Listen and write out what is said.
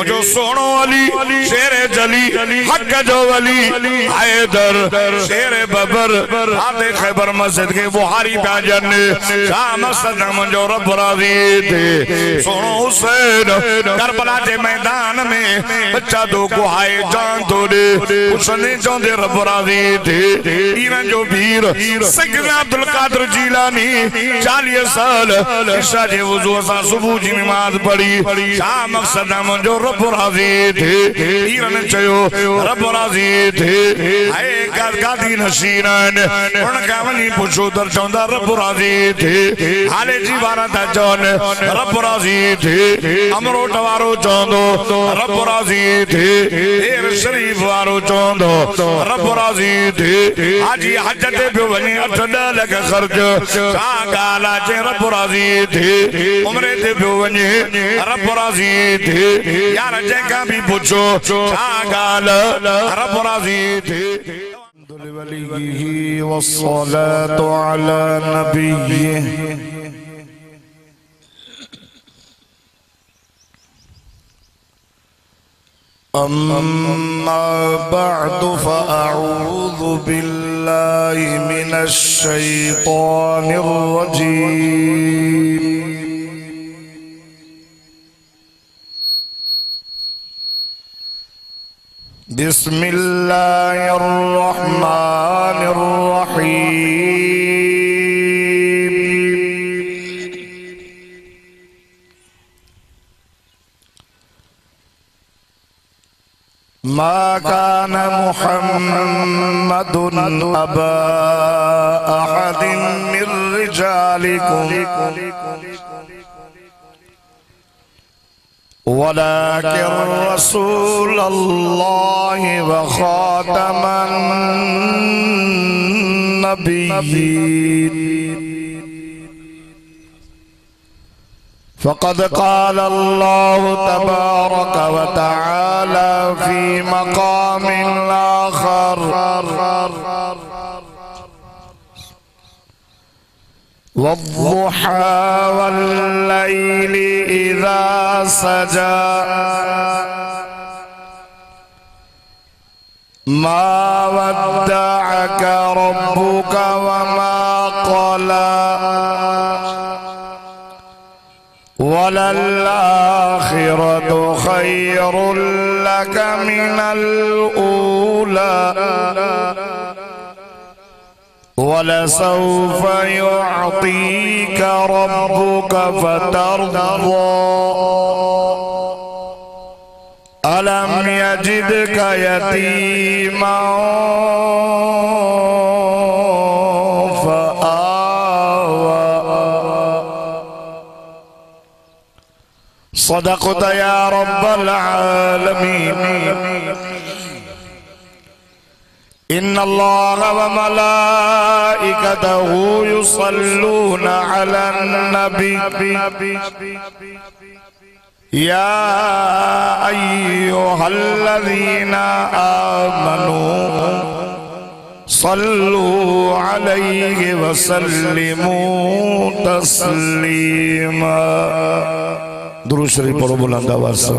मुझो सोनो अली शेर जली हक जो वली हैदर शेर बबर आदे खैबर मस्जिद के बुहारी प्याजन शाह मस्जिद मुझो रब राजी थे सोनो हुसैन करबला के मैदान में बच्चा दो गुहाए जान तोड़े उसने चौंदे रब राजी थे इवन जो वीर सैयदना अब्दुल कादिर जीलानी 40 साल इशा जे वुजू सा सुबह जी नमाज पढ़ी शाह मकसद मुझो रब राजी थे इवन चयो रब राजी थे हाय गादी नशीनन उनका वनी पुछो दर चौंदा रब राजी थे हाले जी वारा था चौन रब राजी थे अमरो टवारो चौंदो रब राजी थे एर शरीफ वारो चौंदो रब राजी थे हाजी हज ते पियो वनी 8 लख खर्च सा गाला चे रब राजी थे उम्रे ते पियो वनी रब राजी थे यार जेका भी पूछो सा गाल रब राजी थे वस्सलातु अला नबिय्यिह अम्मा बअदु फअऊज़ु बिल्लाहि मिनश शैतानिर रजीम बिस्मिल्लाहिर रहमानिर रहीम मा कान मुहम्मदुन अबा अहदिन मिर रिजालिकुम वलाकिन रसूलल्लाहि व खातमन नबिय्यीन फ़क़द क़ाल अल्लाहु तबारक व तआला फ़ी मक़ामिन आख़र वद्दुहा वल्लैलि इज़ा सजा मा वद्दअक रब्बुक व मा क़ला वलल्लाखिरतु खैरुल लक मिनल ऊला वलसौफ युअतीक रब्बुक फतरदा अलम यजिदक यतीमन फआवा सदक़त या रब्बल आलमीन इन्नल्लाह व मलाइकतहु युसल्लूना अलन नबी या अय्युहल्लज़ीना आमनू सल्लू अलैहि व सल्लिमू तस्लीमा दुरूद शरीफ पढ़ो बुलंद आवाज़ से।